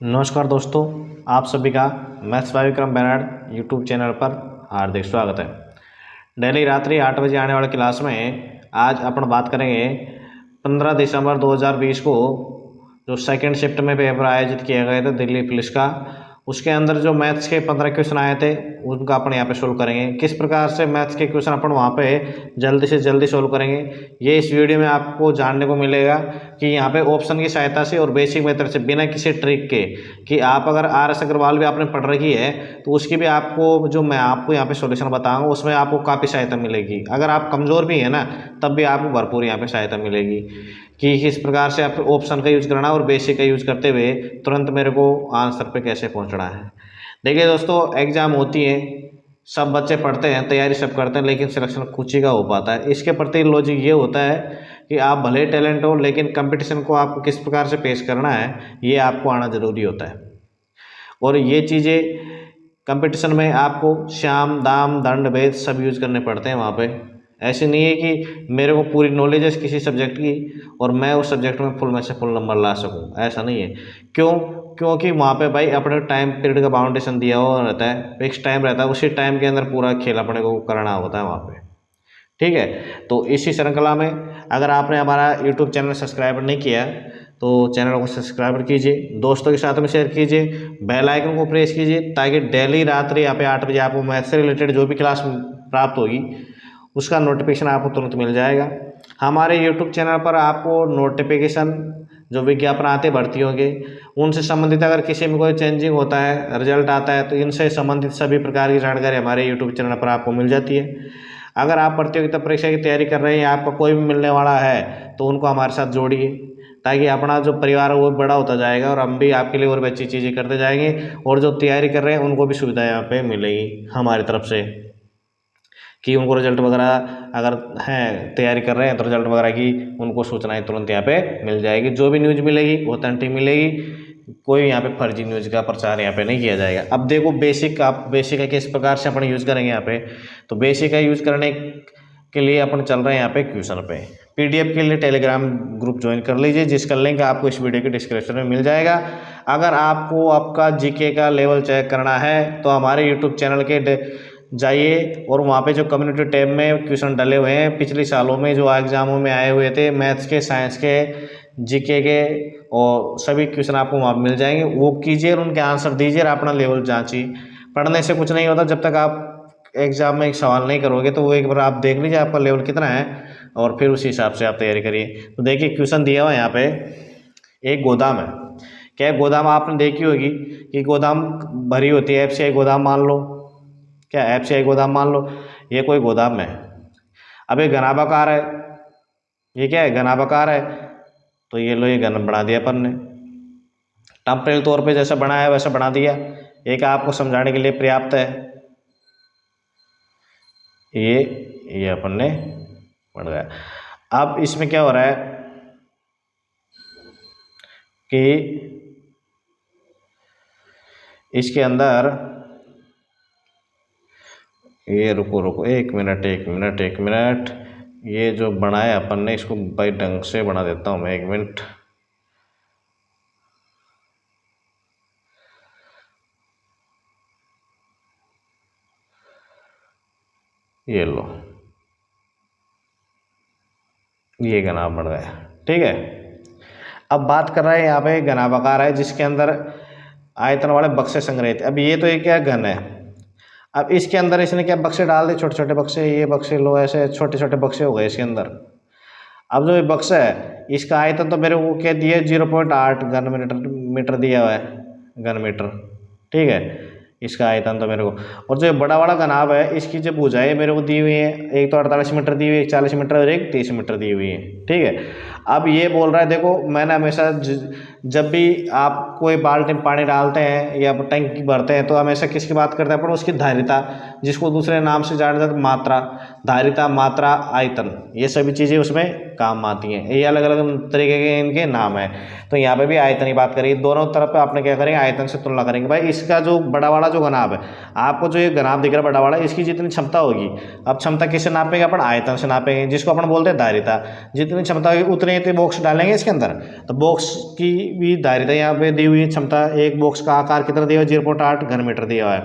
नमस्कार दोस्तों, आप सभी का maths by Vikram Benad YouTube channel पर हार्दिक स्वागत है। डेली रात्रि 8 बजे आने वाली क्लास में आज अपन बात करेंगे 15 दिसंबर 2020 को जो सेकंड शिफ्ट में पेपर आयोजित किया गया था दिल्ली पुलिस का, उसके अंदर जो मैथ्स के 15 क्वेश्चन आए थे उनका अपन यहाँ पे सोल्व करेंगे। किस प्रकार से मैथ्स के क्वेश्चन अपन वहाँ पे जल्दी से जल्दी सोल्व करेंगे, ये इस वीडियो में आपको जानने को मिलेगा कि यहाँ पे ऑप्शन की सहायता से और बेसिक मेथड से बिना किसी ट्रिक के, कि आप अगर RS अग्रवाल भी आपने पढ़ रखी है तो उसकी भी आपको जो मैं आपको यहाँ पे सॉल्यूशन बताऊंगा उसमें आपको काफ़ी सहायता मिलेगी। अगर आप कमज़ोर भी है ना तब भी आपको भरपूर यहाँ पे सहायता मिलेगी कि किस प्रकार से आपको ऑप्शन का यूज़ करना है और बेसिक का यूज़ करते हुए तुरंत मेरे को आंसर पे कैसे पहुँचना है। देखिए दोस्तों, एग्ज़ाम होती है, सब बच्चे पढ़ते हैं, तैयारी सब करते हैं, लेकिन सिलेक्शन कुछ ही का हो पाता है। इसके प्रति लॉजिक ये होता है कि आप भले टैलेंट हो लेकिन कंपटीशन को आपको किस प्रकार से पेश करना है ये आपको आना ज़रूरी होता है। और ये चीज़ें कंपटीशन में आपको श्याम दाम दंड भेद सब यूज़ करने पड़ते हैं वहाँ पे। ऐसे नहीं है कि मेरे को पूरी नॉलेज है किसी सब्जेक्ट की और मैं उस सब्जेक्ट में फुल में से फुल नंबर ला सकूँ, ऐसा नहीं है। क्यों? क्योंकि वहाँ पे भाई अपने टाइम पीरियड का बाउंडेशन दिया हुआ रहता है, फिक्स टाइम रहता है, उसी टाइम के अंदर पूरा खेल अपने को करना होता है वहाँ पे। ठीक है, तो इसी श्रृंखला में अगर आपने हमारा यूट्यूब चैनल सब्सक्राइब नहीं किया तो चैनल को सब्सक्राइब कीजिए, दोस्तों के साथ में शेयर कीजिए, बेल आइकन को प्रेस कीजिए ताकि डेली रात्रि यहाँ पे 8 बजे आपको मैथ से रिलेटेड जो भी क्लास प्राप्त होगी उसका नोटिफिकेशन आपको तुरंत मिल जाएगा। हमारे यूट्यूब चैनल पर आपको नोटिफिकेशन जो विज्ञापन आते भर्तियों के उनसे संबंधित अगर किसी में कोई चेंजिंग होता है, रिजल्ट आता है, तो इनसे संबंधित सभी प्रकार की जानकारी हमारे यूट्यूब चैनल पर आपको मिल जाती है। अगर आप प्रतियोगिता परीक्षा की तैयारी कर रहे हैं या आपका कोई भी मिलने वाला है तो उनको हमारे साथ जोड़िए ताकि अपना जो परिवार है वो बड़ा होता जाएगा और हम भी आपके लिए और भी अच्छी चीज़ें करते जाएंगे और जो तैयारी कर रहे हैं उनको भी सुविधा यहाँ पे मिलेगी हमारी तरफ से कि उनको रिजल्ट वगैरह अगर हैं तैयारी कर रहे हैं तो रिजल्ट वगैरह की उनको सूचनाएं तुरंत यहाँ पे मिल जाएगी। जो भी न्यूज़ मिलेगी ऑथेंटिक मिलेगी, कोई यहाँ पे फर्जी न्यूज़ का प्रचार यहाँ पे नहीं किया जाएगा। अब देखो बेसिक, आप बेसिक का किस प्रकार से अपन यूज़ करेंगे यहाँ पे, तो बेसिक का यूज़ करने के लिए अपन चल रहे हैं यहाँ पे क्वेश्चन पे। PDF के लिए टेलीग्राम ग्रुप ज्वाइन कर लीजिए जिसका लिंक आपको इस वीडियो के डिस्क्रिप्शन में मिल जाएगा। अगर आपको आपका GK का लेवल चेक करना है तो हमारे यूट्यूब चैनल के जाइए और वहाँ पे जो कम्युनिटी टैब में क्वेश्चन डले हुए हैं पिछले सालों में जो एग्जामों में आए हुए थे, मैथ्स के, साइंस के, GK के, और सभी क्वेश्चन आपको वहाँ मिल जाएंगे। वो कीजिए और उनके आंसर दीजिए और अपना लेवल जांचिए। पढ़ने से कुछ नहीं होता, जब तक आप एग्जाम में एक सवाल नहीं करोगे तो वो एक बार आप देख लीजिए आपका लेवल कितना है और फिर उसी हिसाब से आप तैयारी करिए। तो देखिए क्वेश्चन दिया हुआ है यहाँ पे, एक गोदाम है। क्या गोदाम आपने देखी होगी कि गोदाम भरी होती है, FCI गोदाम मान लो, क्या FCI गोदाम मान लो, ये कोई गोदाम है। अब ये घनाभाकार है, ये क्या है, घनाभाकार है, तो ये लो ये घन बना दिया अपन ने, टेम्परेल तौर पे जैसा बनाया है वैसा बना दिया, एक आपको समझाने के लिए पर्याप्त है। ये अपन ने बढ़ गया। अब इसमें क्या हो रहा है कि इसके अंदर ये रुको एक मिनट, ये जो बनाया अपन ने इसको भाई ढंग से बना देता हूँ मैं, एक मिनट। ये लो, ये घनाभ बढ़ गया। ठीक है, अब बात कर रहे हैं यहाँ पे घनाभाकार है जिसके अंदर आयतन वाले बक्से संग्रहित। अब ये तो एक क्या घन है, अब इसके अंदर इसने क्या बक्से डाल दिए, छोटे छोटे बक्से, ये बक्से लो ऐसे छोटे छोटे बक्से हो गए इसके अंदर। अब जो ये बक्सा है इसका आयतन तो मेरे को क्या दिया है, 0.8 घन मीटर दिया हुआ है, घन मीटर। ठीक है, इसका आयतन तो मेरे को, और जो बड़ा वाला घनाभ है इसकी जो भुजाएं मेरे को दी हुई है, एक तो 48 मीटर दी हुई है, एक 40 मीटर और एक 30 मीटर दी हुई है। ठीक है, अब ये बोल रहा है, देखो मैंने हमेशा जब भी आप कोई बाल्टी में पानी डालते हैं या टंकी भरते हैं तो हमेशा किसकी बात करते हैं अपन, उसकी धारिता, जिसको दूसरे नाम से जाना जाता है मात्रा, धारिता, मात्रा, आयतन, ये सभी चीज़ें उसमें काम आती हैं। ये अलग अलग तरीके के इनके नाम हैं। तो यहाँ पे भी आयतन की बात करेंगे, दोनों तरफ पे आपने क्या करेंगे, आयतन से तुलना करेंगे। भाई इसका जो बड़ा वाला जो घनाभ है, आपको जो ये घनाभ दिख रहा है बड़ा वाला, इसकी जितनी क्षमता होगी, अब क्षमता किससे नापेंगे अपन, आयतन से नापेंगे, जिसको अपन बोलते हैं धारिता। जितनी क्षमता होगी उतनी कितने इतने बॉक्स डालेंगे इसके अंदर, तो बॉक्स की भी धारिता यहाँ पे दी हुई है क्षमता, एक बॉक्स का आकार कितना दिया हुआ है 0.8 घन मीटर दिया हुआ है।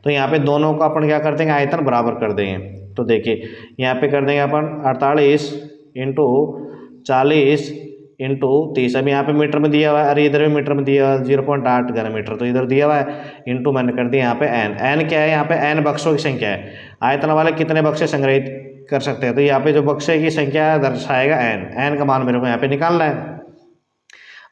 तो यहाँ पे दोनों का अपन क्या कर देंगे, आयतन बराबर कर देंगे। तो देखिए यहाँ पे कर देंगे अपन 48 इंटू 40 इंटू 30। अब यहाँ पे मीटर में दिया हुआ है, अरे इधर भी मीटर में दिया हुआ है 0.8 घन मीटर, तो इधर दिया हुआ है इंटू मैंने कर दिया यहाँ पे एन। एन क्या है, यहाँ पे एन बक्सों की संख्या है, आयतन वाले कितने बक्से संग्रहित कर सकते हैं, तो यहाँ पे जो बक्से की संख्या दर्शाएगा एन, एन का मान मेरे को यहाँ पे निकालना है।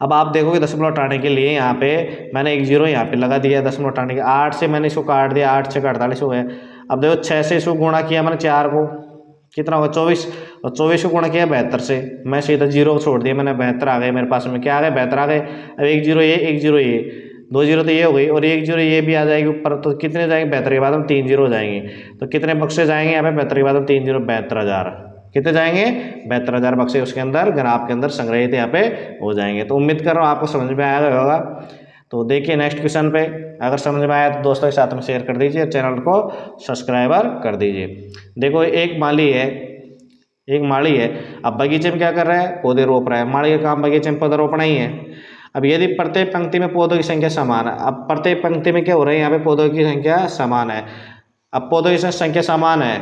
अब आप देखोगे दशमलव हटाने के लिए यहाँ पे मैंने एक जीरो यहाँ पे लगा दिया, दशमलव हटाने के 8 से मैंने इसको काट दिया, 8 से 48 हो गया। अब देखो 6 से इसको गुणा किया मैंने 4 को, कितना होगा 24, और 24 को गुणा किया 72 से, मैं सीधा जीरो छोड़ दिया मैंने, 72 आ गए मेरे पास में, क्या आ गए 72 आ गए। अब एक जीरो ये, एक जीरो ये, दो जीरो तो ये हो गई, और एक जीरो ये भी आ जाएगी ऊपर, तो कितने जाएंगे 72 के बाद हम 3 जीरो हो जाएंगे, तो कितने बक्से जाएंगे यहाँ पे 72 के बाद हम 3 जीरो 72,000, कितने जाएंगे 72,000 बक्से उसके अंदर ग्राफ के अंदर संग्रहित यहाँ पे हो जाएंगे। तो उम्मीद कर रहा हूँ आपको समझ में आया होगा। तो देखिए नेक्स्ट क्वेश्चन पे, अगर समझ में आया तो दोस्तों के साथ में शेयर कर दीजिए, चैनल को सब्सक्राइबर कर दीजिए। देखो एक माली है, एक माली है, अब बगीचे में क्या कर रहा है, पौधे रोप रहा है। माली का काम बगीचे में पौधा रोपना ही है। अब यदि प्रत्येक पंक्ति में पौधों की संख्या समान है, अब प्रत्येक पंक्ति में क्या हो रहा है, यहाँ पे पौधों की संख्या समान है। अब पौधों की संख्या समान है,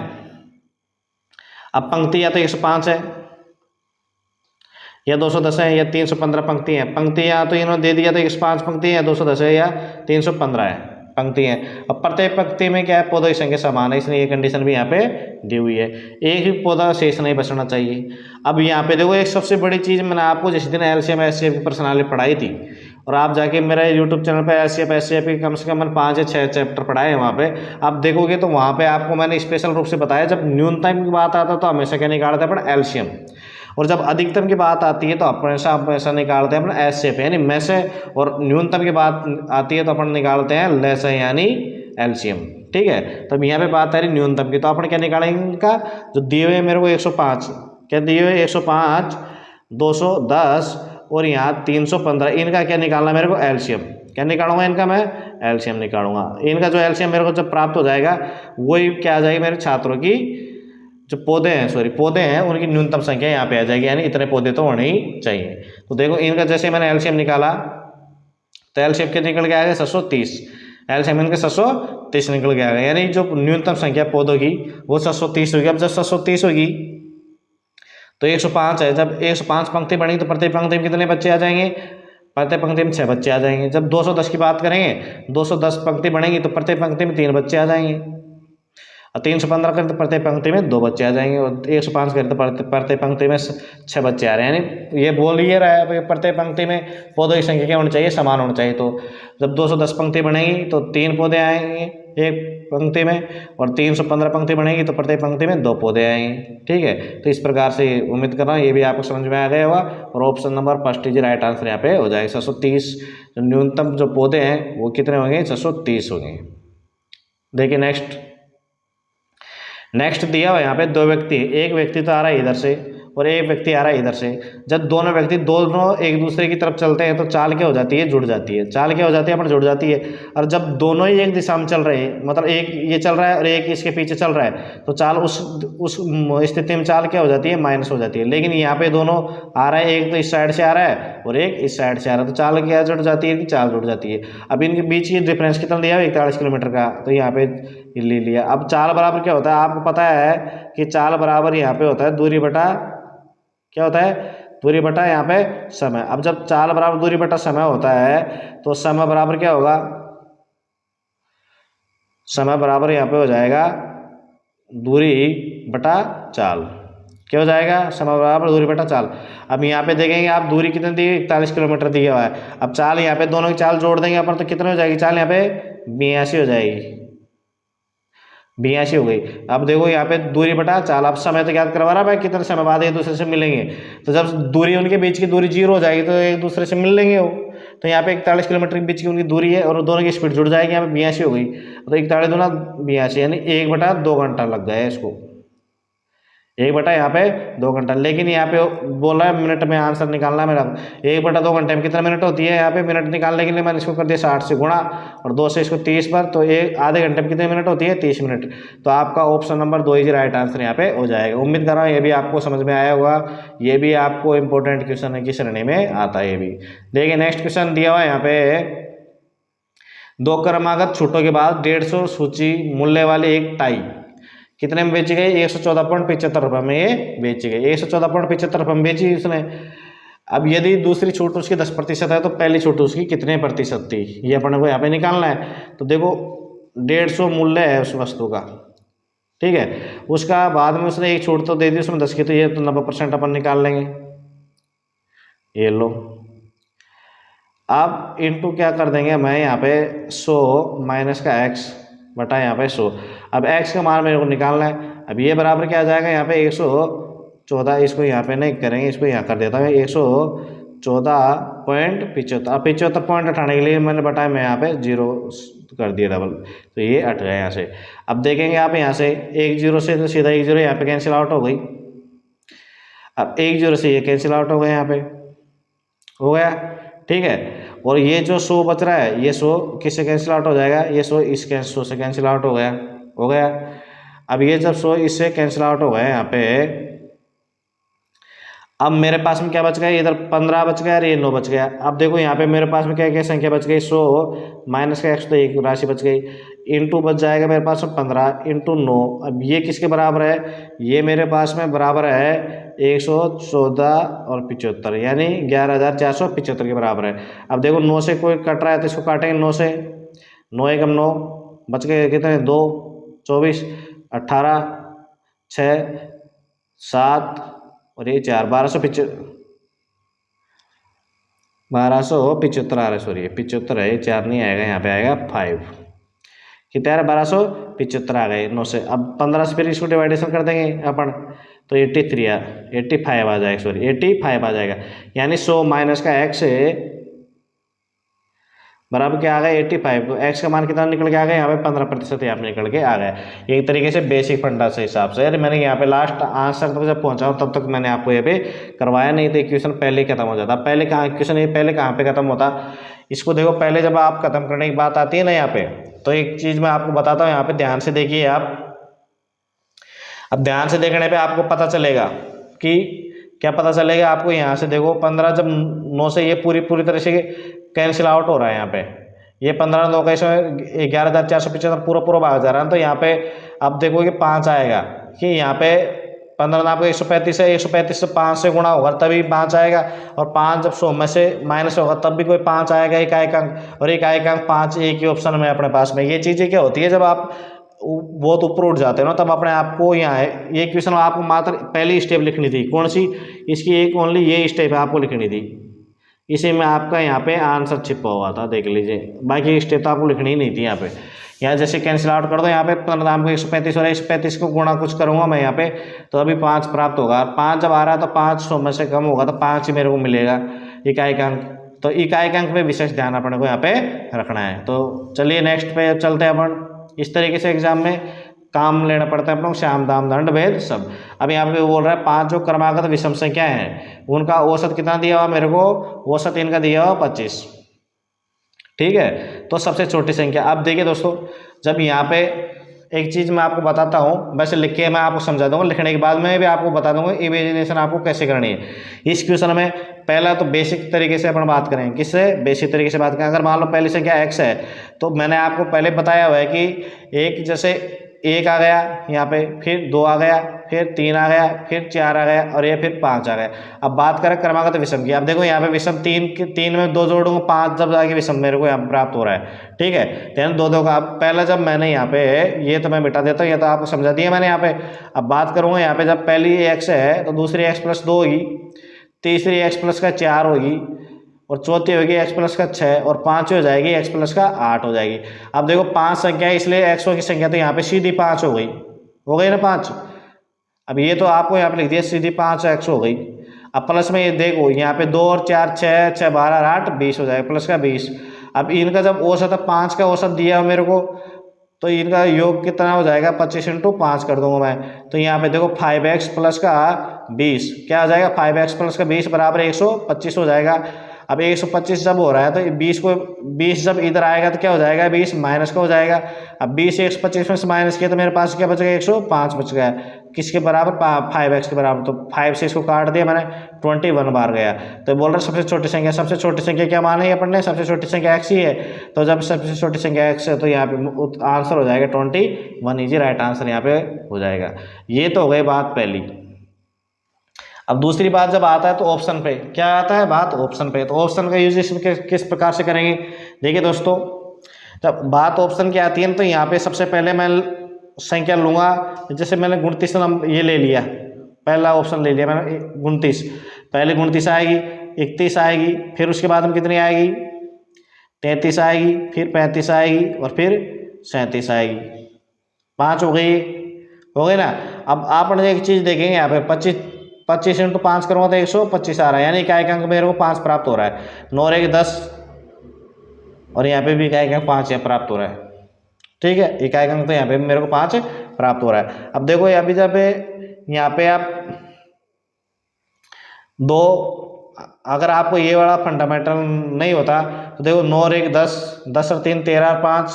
अब पंक्ति या तो 105 है या 210 है या 315 पंक्ति है। पंक्ति या तो इन्होंने दे दिया तो 105 पंक्ति है, 210 है या 315 है पंक्ति है। अब प्रत्येक पंक्ति में क्या है, पौधों की संख्या समान है, इसलिए ये कंडीशन भी यहाँ पे दी हुई है। एक भी पौधा शेष नहीं बचना चाहिए। अब यहाँ पे देखो एक सबसे बड़ी चीज़ मैंने आपको जिस दिन एलसीएम एचसीएफ की प्रश्नावली पढ़ाई थी, और आप जाके मेरे यूट्यूब चैनल पे एचसीएफ के कम से कम मैंने 5 या 6 चैप्टर पढ़ाए हैं वहाँ पे, आप देखोगे तो वहाँ पे आपको मैंने स्पेशल रूप से बताया, जब न्यूनतम की बात आता तो हमेशा क्या निकालते हैं अपन एलसीएम, और जब अधिकतम की बात आती है तो अपन ऐसा निकालते हैं अपन एचसीएफ यानी में से, और न्यूनतम की बात आती है तो अपन निकालते हैं ले से यानी एलसीएम। ठीक है, तो अब यहाँ पे बात आ रही न्यूनतम की, तो अपन क्या निकालेंगे इनका, जो दिए हुए मेरे को 105, क्या दिए हुए 105, 210 और यहाँ 315, इनका क्या निकालना मेरे को एलसीएम। क्या निकालूंगा इनका, मैं एलसीएम निकालूंगा। इनका जो एलसीएम मेरे को जब प्राप्त हो जाएगा वही क्या आ जाएगी मेरे छात्रों की जो पौधे हैं, सॉरी पौधे हैं उनकी न्यूनतम संख्या यहाँ पे आ जाएगी, यानी इतने पौधे तो होने ही चाहिए। तो देखो इनका जैसे मैंने एलसीएम निकाला तो एलसीएम के निकल के आ गया 730, एलसीएम इनके 730 निकल के आ गया, यानी जो न्यूनतम संख्या पौधों की वो 730 होगी। अब जब 730 होगी तो 105 है, जब 105 पंक्ति बनेगी तो प्रत्येक पंक्ति में कितने बच्चे आ जाएंगे, प्रत्येक पंक्ति में 6 बच्चे आ जाएंगे। जब 210 की बात करेंगे, 210 पंक्ति बनेगी तो प्रत्येक पंक्ति में 3 बच्चे आ जाएंगे, और 315 करें तो प्रत्येक पंक्ति में 2 बच्चे आ जाएंगे, और 105 करें तो प्रत्येक पंक्ति में 6 बच्चे आ रहे हैं। यानी ये बोल ये रहा है प्रत्येक पंक्ति में पौधों की संख्या क्या होनी चाहिए, समान होनी चाहिए। तो जब 210 पंक्ति बनेगी तो 3 पौधे आएंगे एक पंक्ति में, और 315 पंक्ति बनेगी तो प्रत्येक पंक्ति में 2 पौधे आएंगे। ठीक है, तो इस प्रकार से उम्मीद कर रहा हूँ ये भी आपको समझ में आ गया होगा, और option number first is right answer यहाँ पे हो जाएगा। 630 न्यूनतम जो पौधे हैं वो कितने होंगे, 630 होंगे। देखिए नेक्स्ट दिया हुआ यहाँ पे 2 व्यक्ति, एक व्यक्ति तो आ रहा है इधर से और एक व्यक्ति आ रहा है इधर से। जब दोनों व्यक्ति दोनों एक दूसरे की तरफ चलते हैं तो चाल क्या हो जाती है, जुड़ जाती है। चाल क्या हो जाती है, अपन जुड़ जाती है। और जब दोनों ही एक दिशा में चल रहे हैं, मतलब एक ये चल रहा है और एक इसके पीछे चल रहा है, तो चाल उस स्थिति में चाल क्या हो जाती है, माइनस हो जाती है। लेकिन यहाँ पे दोनों आ रहा है, एक तो इस साइड से आ रहा है और एक इस साइड से आ रहा है, तो चाल क्या जुड़ जाती है, चाल जुड़ जाती है। अब इनके बीच की डिफरेंस कितना दिया है, 41 किलोमीटर का, तो यहाँ पे ले लिया। अब चाल बराबर क्या होता है, आपको पता है कि चाल बराबर यहाँ पे होता है दूरी बटा, क्या होता है, दूरी बटा यहाँ पे समय। अब जब चाल बराबर दूरी बटा समय होता है तो समय बराबर क्या होगा, समय बराबर यहाँ पे हो जाएगा दूरी बटा चाल। क्या हो जाएगा, समय बराबर दूरी बटा चाल। अब यहाँ पे देखेंगे आप दूरी कितनी दी, 41 किलोमीटर दिया हुआ है। अब चाल यहाँ पे दोनों की चाल जोड़ देंगे अपन तो कितने हो जाएगी, चाल यहाँ पे 82 हो जाएगी, 82 हो गई। अब देखो यहाँ पे दूरी बटा चाल, अब समय तो याद करवा रहा है कितने समय बाद एक दूसरे से मिलेंगे, तो जब दूरी उनके बीच की दूरी 0 हो जाएगी तो एक दूसरे से मिल लेंगे वो। तो यहाँ पे 41 किलोमीटर के बीच की उनकी दूरी है और दोनों की स्पीड जुड़ जाएगी, यहाँ पे 82 हो गई। तो 41 दूना 82 यानी 1/2 घंटा लग गया है इसको, 1 बटा यहाँ पे 2 घंटा, लेकिन यहाँ पे बोला है मिनट में आंसर निकालना है मेरा। 1 बटा 2 घंटे में कितना मिनट होती है, यहाँ पे मिनट निकालने के लिए मैंने इसको कर दिया 60 से गुणा और 2 से इसको 30 पर, तो एक आधे घंटे में कितने मिनट होती है, 30 मिनट। तो आपका ऑप्शन नंबर 2 ही राइट आंसर यहाँ पे हो जाएगा। उम्मीद कर रहा हूँ ये भी आपको समझ में आया होगा, ये भी आपको इंपॉर्टेंट क्वेश्चन है की श्रेणी में आता है ये भी। देखिए नेक्स्ट क्वेश्चन दिया हुआ है यहाँ पे, 2 क्रमागत छूटों के बाद 150 सूची मूल्य वाली एक टाई कितने में बेची गई, 114.75 रुपये में ये बेची गई। 114.75 रुपये में बेची उसने। अब यदि दूसरी छूट उसकी 10% है तो पहली छूट उसकी कितने प्रतिशत थी, ये अपने को यहाँ पे निकालना है। तो देखो 150 मूल्य है उस वस्तु का, ठीक है, उसका बाद में उसने एक छूट तो दे दी उसमें 10 की, तो ये तो 90% अपन निकाल लेंगे। ये लो, अब इनटू क्या कर देंगे, मैं यहाँ पे 100 माइनस का x बटा यहाँ पे 100। अब x का मान मेरे को निकालना है। अब ये बराबर क्या आ जाएगा, यहाँ पे 114, इसको यहाँ पे नहीं करेंगे, इसको यहाँ कर देता हूँ 114.75। अब 75 पॉइंट हटाने के लिए मैंने बताया मैं यहाँ पे 0 कर दिया डबल, तो ये हट गया यहाँ से। अब देखेंगे आप यहाँ से 1 0 से तो सीधा 1 0 यहाँ पे कैंसिल आउट हो गई। अब 1 0 से ये कैंसिल आउट हो गया, यहाँ पे हो गया, ठीक है। और ये जो 100 बच रहा है, ये 100 किससे कैंसिल आउट हो जाएगा, ये 100 इस 100 से कैंसिल आउट हो गया, हो गया। अब ये जब 100 इससे कैंसिल आउट हो गया यहाँ पे, अब मेरे पास में क्या बच गया, इधर 15 बच गया और ये 9 बच गया। अब देखो यहाँ पे मेरे पास में क्या क्या संख्या बच गई, 100 माइनस का x तो एक राशि बच गई, इंटू बच जाएगा मेरे पास में 15 इंटू 9। अब ये किसके बराबर है, ये मेरे पास में बराबर है 114 और 75, यानी 11,475 के बराबर है। अब देखो 9 से कोई कट रहा है तो इसको काटेंगे 9 से, 9 एकम 9 बच गए कितने, 2 24 18 6 7 और ये 4 1275 आ रहा है, सॉरी 75 है, ये 4 नहीं आएगा, यहाँ पे आएगा 5, कितना है 1275 आ गए 9 से। अब 15 से फिर इसको डिवाइडेशन कर देंगे अपन, तो 83 85 आ जाएगा, सॉरी 85 आ जाएगा, यानी 100 माइनस का x बराबर क्या आ गया 85। तो x का मान कितना निकल के आ गया, यहाँ पे 15% यहाँ पे निकल के आ गया। एक तरीके से बेसिक फंडा से हिसाब से, यार मैंने यहाँ पे लास्ट आंसर तक जब पहुँचा तब तक मैंने आपको ये पे करवाया नहीं था, क्वेश्चन पहले ही खत्म हो जाता। पहले कहाँ क्वेश्चन, ये पहले कहाँ पे खत्म होता, इसको देखो पहले जब आप खत्म करने की बात आती है ना यहाँ पे, तो एक चीज़ मैं आपको बताता हूँ, यहाँ पे ध्यान से देखिए आप। अब ध्यान से देखने पे आपको पता चलेगा कि क्या पता चलेगा आपको, यहाँ से देखो 15 जब 9 से ये पूरी तरह से कैंसिल आउट हो रहा है, यहाँ पे ये 15 9 का इसमें 11,475 पूरा भाग जा रहा है। तो यहाँ पे अब देखो कि 5 आएगा, कि यहाँ पे 15 आपको 135 है, 135 से 5 से गुणा होगा तभी 5 आएगा, और 5 जब 100 में से माइनस होगा तब भी कोई 5 आएगा, इकाई अंक, और इकाई अंक 5 एक ही ऑप्शन में अपने पास में। ये चीज़ें क्या होती है, जब आप बहुत ऊपर उठ जाते हो ना, तब अपने आप को यहाँ है ये क्वेश्चन आपको मात्र पहली स्टेप लिखनी थी, कौन सी, इसकी एक ओनली ये स्टेप आपको लिखनी थी, इसी में आपका यहाँ पे आंसर छिपा हुआ था, देख लीजिए, बाकी स्टेप तो आपको लिखनी ही नहीं थी। यहाँ पे यहाँ जैसे कैंसिल आउट कर दो, यहाँ पे 15 को 135 और 135 को गुणा कुछ करूँगा मैं यहाँ पे, तो अभी 5 प्राप्त होगा। 5 जब आ रहा है तो 500 में से कम होगा तो 5 ही मेरे को मिलेगा इकाई अंक। तो इकाई अंक पे विशेष ध्यान अपने को यहाँ पे रखना है। तो चलिए नेक्स्ट पे चलते हैं अपन। इस तरीके से एग्जाम में काम लेना पड़ता है अपन को, श्याम दाम दंड भेद सब। अब यहाँ पे बोल रहा है 5 जो क्रमागत विषम संख्या है उनका औसत कितना दिया हुआ मेरे को, औसत इनका दिया हुआ 25, ठीक है। तो सबसे छोटी संख्या, अब देखिए दोस्तों, जब यहाँ पे एक चीज़ मैं आपको बताता हूँ, वैसे लिख के मैं आपको समझा दूंगा, लिखने के बाद मैं भी आपको बता दूंगा इमेजिनेशन आपको कैसे करनी है। इस क्वेश्चन में पहला तो बेसिक तरीके से अपन बात करें, किससे, बेसिक तरीके से बात करें। अगर मान लो पहली संख्या x है, तो मैंने आपको पहले बताया हुआ है कि एक जैसे 1 आ गया यहाँ पे, फिर 2 आ गया, फिर 3 आ गया, फिर 4 आ गया, और ये फिर 5 आ गया। अब बात करें क्रमागत विषम की, अब देखो यहाँ पे विषम 3 में 2 जोड़ूंगा 5, जब जाके विषम मेरे को यहाँ प्राप्त हो रहा है, ठीक है। तो 2 का अब पहला जब मैंने यहाँ पे ये तो मैं मिटा देता हूँ, ये तो आपको समझा दिया मैंने यहाँ पे। अब बात करूँगा यहाँ पे, जब पहली x है तो दूसरी x + 2 होगी, तीसरी x + 4 होगी, और चौथी होगी x + 6, और पांचवी हो जाएगी x + 8 हो जाएगी। अब देखो 5 संख्या है, इसलिए x की संख्या तो यहाँ पे सीधी 5 हो गई ना 5। अब ये तो आपको यहाँ पे लिख दिया सीधी 5 x हो गई। अब प्लस में ये देखो यहाँ पे 2 और 4 6 6 12 और 8 20 हो जाएगा, प्लस का 20। अब इनका जब औसत 5 का औसत दिया है मेरे को, तो इनका योग कितना हो जाएगा, 25 इंटू 5 कर दूंगा मैं। तो यहाँ पे देखो 5x प्लस का 20 क्या हो जाएगा, 5x प्लस का 20 बराबर 125 हो जाएगा। अब 125 जब हो रहा है तो 20 जब इधर आएगा तो क्या हो जाएगा, 20 माइनस का हो जाएगा। अब 20 125 में से माइनस किया तो मेरे पास क्या बच गया, 105 बच गया। किसके बराबर, 5x के बराबर। तो 5 से इसको काट दिया मैंने, 21 बार गया। तो बोल रहा सबसे छोटी संख्या, सबसे छोटी संख्या क्या माना है अपन ने, सबसे छोटी संख्या x ही है। तो जब सबसे छोटी संख्या x है तो यहाँ पे आंसर हो जाएगा 21, इजी राइट आंसर यहाँ पे हो जाएगा। ये तो हो गई बात पहली। अब दूसरी बात जब आता है तो ऑप्शन पे, क्या आता है बात, ऑप्शन पे। तो ऑप्शन का यूज किस प्रकार से करेंगे, देखिए दोस्तों, जब बात ऑप्शन की आती है तो यहाँ पे सबसे पहले मैं संख्या लूंगा। जैसे मैंने 29 नंबर ये ले लिया, पहला ऑप्शन ले लिया मैंने 29, पहले 29 आएगी, 31 आएगी, फिर उसके बाद में कितनी आएगी, 33 आएगी, फिर 35 आएगी और फिर 37 आएगी। 5 हो गई ना। अब आप एक चीज़ देखेंगे यहाँ पे 25 इंटू 5 करूँगा तो 125 आ रहा है, यानी इकाई अंक मेरे को 5 प्राप्त हो रहा है। 9 एक 10 और यहाँ पे भी इकाई अंक 5 यहाँ प्राप्त हो रहा है। ठीक है, इकाई अंक तो यहाँ पे मेरे को 5 प्राप्त हो रहा है। अब देखो अभी जब यहाँ पे आप दो, अगर आपको ये वाला फंडामेंटल नहीं होता तो देखो 9 और 1 10, 10 और 3 13 और 5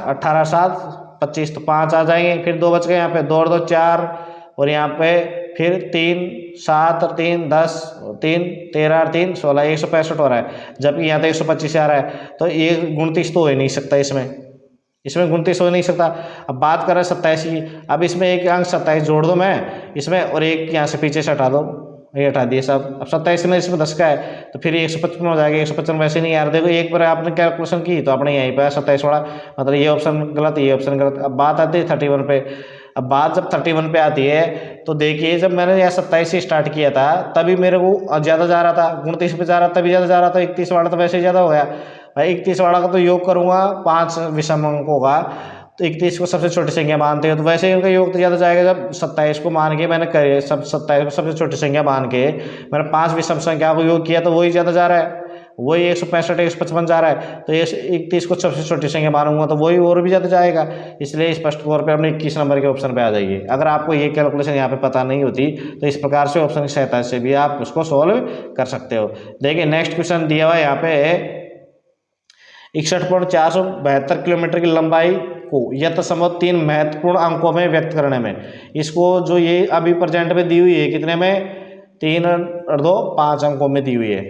18 7 25, तो 5 आ जाएंगे। फिर 2 बच गए यहाँ पे, 2 और 2 4 और यहाँ पे फिर 3 7 और 3 10 और 3 13 और 3 16, 165 हो रहा है, जबकि यहाँ तो 125 आ रहा है। तो ये 29 तो हो ही नहीं सकता, इसमें 29 हो नहीं सकता। अब बात कर रहे हैं 27 की, अब इसमें एक अंक 27 जोड़ दो मैं इसमें, और एक यहाँ से पीछे से हटा दो, ये हटा दिए सब। अब 27 में इसमें 10 का है तो फिर 155 हो जाएगा। 155 वैसे नहीं यार, देखो एक बार आपने कैलकुलेशन की तो आपने यहीं पर 27 वाला, मतलब ये ऑप्शन गलत, ये ऑप्शन गलत। अब बात आती है 31 पे। अब बात जब 31 पे आती है तो देखिए, जब मैंने यहाँ 27 से स्टार्ट किया था तभी मेरे को ज़्यादा जा रहा था, 29 पे जा रहा था, तभी ज़्यादा जा रहा था। 31 वाला तो वैसे ही ज़्यादा हो गया भाई। 31 वाला का तो योग करूँगा 5 विषम अंकों का, तो 31 को सबसे छोटी संख्या मानते हो तो वैसे ही उनका योग तो ज़्यादा जाएगा। जब 27 को मान के मैंने करे, 27 को सबसे छोटी संख्या मान के मैंने 5 विषम संख्या को योग किया तो वही ज़्यादा जा रहा है, वही 165 155 जा रहा है। तो ये 31 को सबसे छोटी संख्या मानूंगा तो वही और भी ज़्यादा जाएगा। इसलिए स्पष्ट तौर पे अपने 21 नंबर के ऑप्शन पे आ जाइए। अगर आपको ये कैलकुलेशन यहाँ पे पता नहीं होती तो इस प्रकार से ऑप्शन की सहायता से भी आप उसको सॉल्व कर सकते हो। देखिए नेक्स्ट क्वेश्चन दिया हुआ है यहाँ पे, 61.472 किलोमीटर की लंबाई को यथासंभव 3 महत्वपूर्ण अंकों में व्यक्त करने में, इसको जो ये अभी प्रेजेंट में दी हुई है कितने में, 3 और 2 5 अंकों में दी हुई है,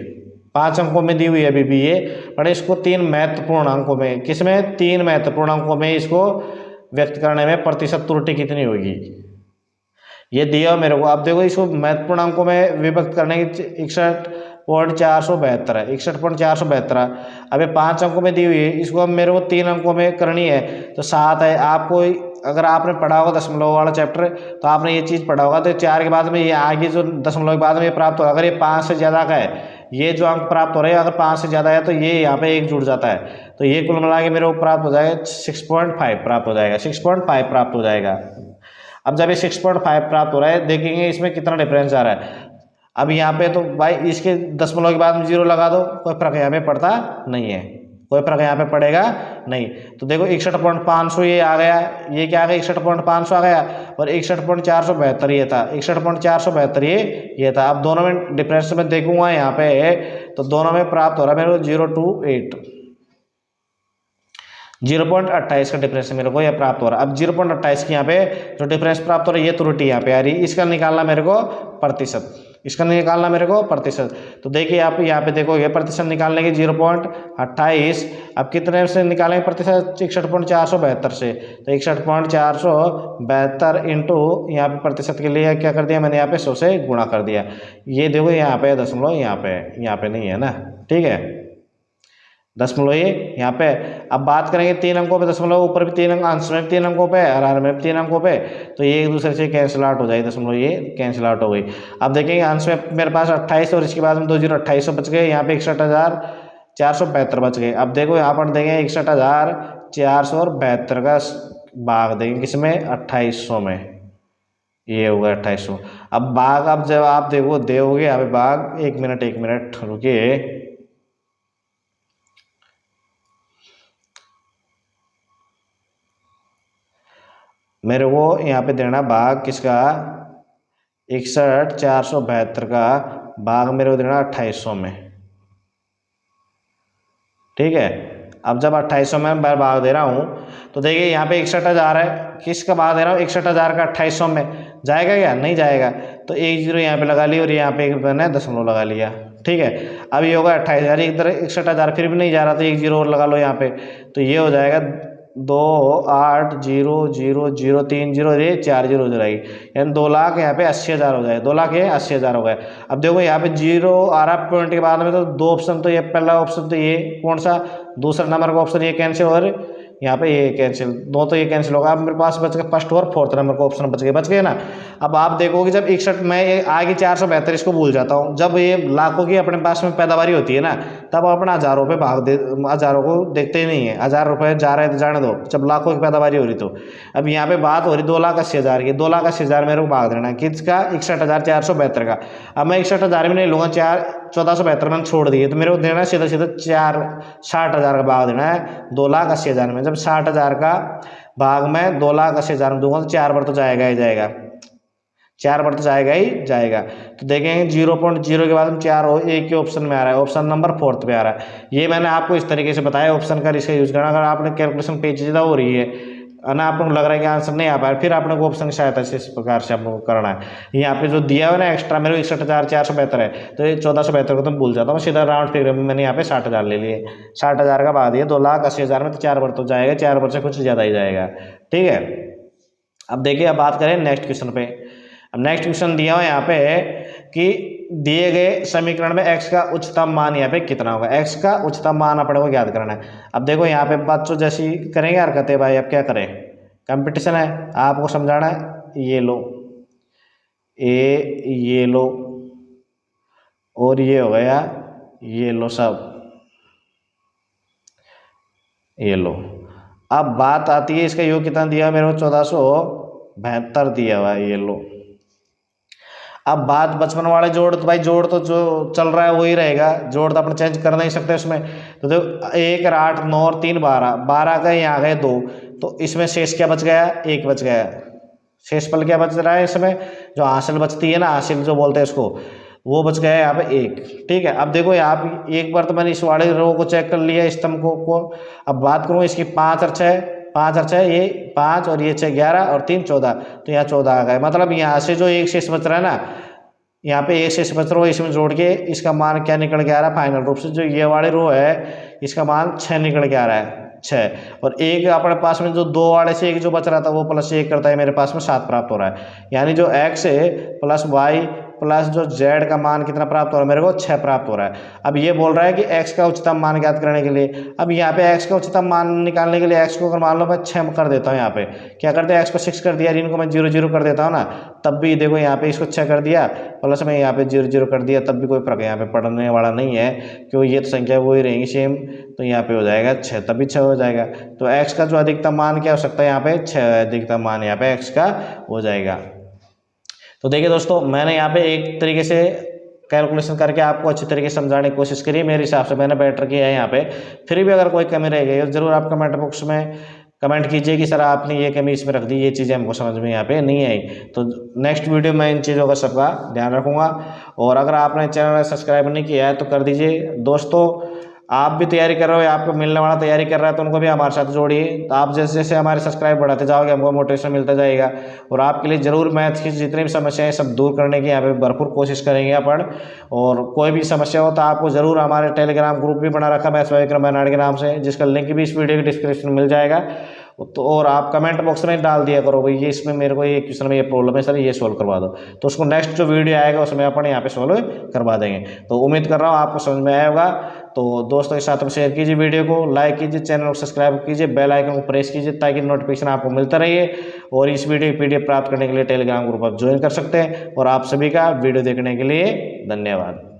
5 अंकों में दी हुई है अभी भी ये, पर इसको 3 महत्वपूर्ण अंकों में, किसमें, 3 महत्वपूर्ण अंकों में इसको व्यक्त करने में प्रतिशत त्रुटि कितनी होगी, ये दिया मेरे को। अब देखो इसको महत्वपूर्ण अंकों में विभक्त करने की 61.472 है, 61.472। अब ये 5 अंकों में दी हुई है, इसको अब मेरे को 3 अंकों में करनी है तो 7 है। आपको अगर आपने पढ़ा होगा दशमलव वाला चैप्टर तो आपने ये चीज़ पढ़ा होगा, तो 4 के बाद में ये आगे जो दशमलव के बाद में ये प्राप्त होगा, अगर ये 5 से ज़्यादा का है, ये जो अंक प्राप्त हो रहे हैं अगर 5 से ज़्यादा है तो ये यहाँ पे 1 जुड़ जाता है, तो ये कुल मिला के मेरे को प्राप्त हो जाएगा 6.5 प्राप्त हो जाएगा, 6.5 प्राप्त हो जाएगा। अब जब ये 6.5 प्राप्त हो रहा है, देखेंगे इसमें कितना डिफरेंस आ रहा है। अब यहाँ पे तो भाई इसके दशमलव के बाद में 0 लगा दो, कोई फर्क यहाँ पे पड़ता नहीं है, कोई फर्क यहाँ पे पड़ेगा नहीं। तो देखो 61.500 ये आ गया, ये क्या आ गया, 61.500 आ गया, और 61.472 ये था, 61.472 ये था। अब दोनों में डिफरेंस में देखूंगा यहाँ पे तो दोनों में प्राप्त हो रहा है मेरे को 028, 0.28 का डिफरेंस मेरे को यह प्राप्त हो रहा है। अब 0.28 की यहाँ पे जो डिफरेंस प्राप्त हो रहा है, ये त्रुटि यहाँ पे आ रही है, इसका निकालना मेरे को प्रतिशत, इसका निकालना मेरे को प्रतिशत। तो देखिए आप यहाँ पे देखोगे प्रतिशत निकालने की 0.28, अब कितने से निकालेंगे प्रतिशत, 61.472 से, तो 61.472 इंटू यहाँ पे प्रतिशत के लिए क्या कर दिया मैंने, यहाँ पे 100 से गुणा कर दिया। ये देखो यहाँ पे दशमलव, यहाँ पे नहीं है ना, ठीक है, दशमलव ये यहाँ पे। अब बात करेंगे 3 अंकों पे, दशमलव ऊपर भी 3 अंक, अंश में 3 अंकों पे, आधार में 3 अंकों पे, तो ये एक दूसरे से कैंसिल आउट हो जाएगी, दशमलव ये कैंसिल आउट हो गई। अब देखेंगे अंश में मेरे पास 28 और इसके बाद में 2 0 2800 बच गए, यहाँ पे 61,472 बच गए। अब देखो यहाँ पर देंगे 61,472 का भाग देंगे किसमें, 2800 में, ये होगा 2800। अब भाग, अब जब आप देखो दोगे यहाँ पे भाग, एक मिनट रुकिए, मेरे को यहाँ पे देना भाग किसका 61,472 का भाग मेरे को देना 2800 में। ठीक है, अब जब 2800 में मैं भाग दे रहा हूँ तो देखिए यहाँ पे 61,000 है, किसका भाग दे रहा हूँ 61,000 का 2800 में, जाएगा क्या, नहीं जाएगा। तो एक जीरो यहाँ पे लगा लिया और यहाँ पे एक मैंने दशमलव लगा लिया। ठीक है, अब ये होगा 28,000, इधर 61,000 फिर भी नहीं जा रहा तो एक जीरो और लगा लो यहाँ पे, तो ये हो जाएगा 2,8,0,0,0,3 ये 4 जीरो हो जाएगी, यानी 2,80,000 यहाँ पे 80,000 हो जाए, 2,80,000 हो गए। अब देखो यहाँ पे जीरो आ रहा पॉइंट के बाद में, तो दो ऑप्शन तो ये, पहला ऑप्शन तो ये कौन सा, दूसरा नंबर का ऑप्शन ये कैंसिल, और यहाँ पे ये कैंसिल, दो तो ये कैंसिल होगा। अब मेरे पास बच गया फर्स्ट और फोर्थ नंबर का ऑप्शन बच गए ना। अब आप देखोगे जब 61 मैं ये आगे 472 इसको भूल जाता हूँ, जब ये लाखों की अपने पास में पैदावारी होती है ना, तब अपना हज़ारों पे भाग दे, हज़ारों को देखते ही नहीं है, 1,000 रुपये जा रहे तो जाने दो, जब लाखों की पैदावारी हो रही तो। अब यहाँ पे बात हो रही 2,80,000 की, 2,80,000 मेरे को भाग देना किसका 61,472 का। अब मैं 61,000 में नहीं लूँगा, 1472 मैंने छोड़ दिए, तो मेरे को देना सीधा 60,000 का भाग देना है 2,80,000 में। जब 60,000 का भाग में 2,80,000 में दूंगा तो 4 बार तो जाएगा ही जाएगा, 4 बार तो जाएगा ही जाएगा। तो देखेंगे 0.0 के बाद में 4 हो, एक ही ऑप्शन में आ रहा है, ऑप्शन नंबर 4 पे आ रहा है। ये मैंने आपको इस तरीके से बताया ऑप्शन का इसका यूज करना। अगर आपने कैलकुलेशन पेचीदा हो रही है ना, आपको लग रहा है कि आंसर नहीं आ पाया, फिर आपने को ऑप्शन की सहायता से इस प्रकार से आपको करना है। यहाँ पे जो दिया हुआ ना एक्स्ट्रा मेरे को 61,472 है, तो ये 1472 को तो भूल जाता हूँ, सीधा राउंड फिगर में मैंने यहाँ पे 60,000 ले लिए, 60,000 का बाद दिया 2,80,000 में, तो 4 बार तो जाएगा, 4 बार से कुछ ज़्यादा ही जाएगा। ठीक है, अब देखिए, अब बात करें नेक्स्ट क्वेश्चन पे। अब नेक्स्ट क्वेश्चन दिया हुआ यहाँ पे कि दिए गए समीकरण में x का उच्चतम मान यहाँ पे कितना होगा, x का उच्चतम मान अपने को ज्ञात करना है। अब देखो यहाँ पे बच्चों जैसी करेंगे हरकतें भाई, अब क्या करें, कंपटीशन है, आपको समझाना है। ये लो ये लो और ये हो गया, ये लो सब, ये लो। अब बात आती है इसका योग कितना दिया मेरे को 1472 दिया हुआ है, ये लो। अब बात बचपन वाले जोड़, तो भाई जोड़ तो जो चल रहा है वही रहेगा, जोड़ तो अपन चेंज कर नहीं सकते उसमें। तो देखो 1 और 8 9 और 3 12, 12 का यहाँ गए 2, तो इसमें शेष क्या बच गया, 1 बच गया। शेष पल क्या बच रहा है इसमें, जो हासिल बचती है ना, हासिल जो बोलते हैं उसको, वो बच गया यहाँ पे 1। ठीक है, अब देखो यहाँ पे एक बार तो मैंने इस वाले रो को चेक कर लिया, स्तंभ को। अब बात करूँ इसकी 5 और 6, 5 और 6 ये 5 और ये 6 11 और 3 14, तो यहाँ 14 आ गए। मतलब यहाँ से जो एक शेष बच रहा है ना, यहाँ पे एक शेष बच रहा है, इसमें जोड़ के इसका मान क्या निकल के आ रहा है फाइनल रूप से, जो ये वाले रो है इसका मान 6 निकल के आ रहा है, 6। और एक अपने पास में जो 2 वाले से एक जो बच रहा था वो प्लस 1 करता है, मेरे पास में 7 प्राप्त हो रहा है। यानी जो x है प्लस y प्लस जो z का मान कितना प्राप्त हो रहा है मेरे को, 6 प्राप्त हो रहा है। अब ये बोल रहा है कि x का उच्चतम मान ज्ञात करने के लिए, अब यहाँ पे x का उच्चतम मान निकालने के लिए x को अगर मान लो मैं 6 कर देता हूँ, यहाँ पे क्या करते हैं x को 6 कर दिया, इनको मैं 0 0 कर देता हूँ ना, तब भी देखो यहाँ पे इसको 6 कर दिया, प्लस में यहाँ पे 0 0 कर दिया, तब भी कोई फर्क यहाँ पे पड़ने वाला नहीं है, क्योंकि ये तो संख्या वही रहेंगी सेम। तो यहाँ पे हो जाएगा 6, तभी 6 हो जाएगा। तो x का जो अधिकतम मान क्या हो सकता है, यहाँ पे 6 अधिकतम मान यहाँ पे x का हो जाएगा। तो देखिए दोस्तों, मैंने यहाँ पे एक तरीके से कैलकुलेशन करके आपको अच्छी तरीके से समझाने की कोशिश करी, मेरे हिसाब से मैंने बेटर किया है यहाँ पे। फिर भी अगर कोई कमी रह गई हो जरूर आप कमेंट बॉक्स में कमेंट कीजिए कि सर आपने ये कमी इसमें रख दी, ये चीज़ें हमको समझ में यहाँ पे नहीं आई। तो नेक्स्ट वीडियो में इन चीज़ों का सबका ध्यान रखूँगा। और अगर आपने चैनल सब्सक्राइब नहीं किया है तो कर दीजिए। दोस्तों आप भी तैयारी कर रहे हो, आपको मिलने वाला तैयारी कर रहा है, तो उनको भी हमारे साथ जोड़िए। तो आप जैसे जैसे हमारे सब्सक्राइब बढ़ाते जाओगे हमको मोटिवेशन मिलता जाएगा। और आपके लिए ज़रूर मैथ की जितनी भी समस्याएं सब दूर करने की यहाँ पे भरपूर कोशिश करेंगे अपन। और कोई भी समस्या हो तो आपको ज़रूर हमारे टेलीग्राम ग्रुप भी बना रखा मैथ्स बाय विक्रम बर्नार्ड के नाम से, जिसका लिंक भी इस वीडियो के डिस्क्रिप्शन में मिल जाएगा। तो और आप कमेंट बॉक्स में डाल दिया करो भाई ये इसमें मेरे को ये क्वेश्चन में ये प्रॉब्लम है सर, ये सोल्व करवा दो, तो उसको नेक्स्ट जो वीडियो आएगा उसमें अपन यहाँ पे सोल्व करवा देंगे। तो उम्मीद कर रहा हूँ आपको समझ में आया होगा। तो दोस्तों के साथ में शेयर कीजिए, वीडियो को लाइक कीजिए, चैनल को सब्सक्राइब कीजिए, बेल आइकन को प्रेस कीजिए ताकि नोटिफिकेशन आपको मिलता रहिए। और इस वीडियो की PDF प्राप्त करने के लिए टेलीग्राम ग्रुप आप ज्वाइन कर सकते हैं। और आप सभी का वीडियो देखने के लिए धन्यवाद।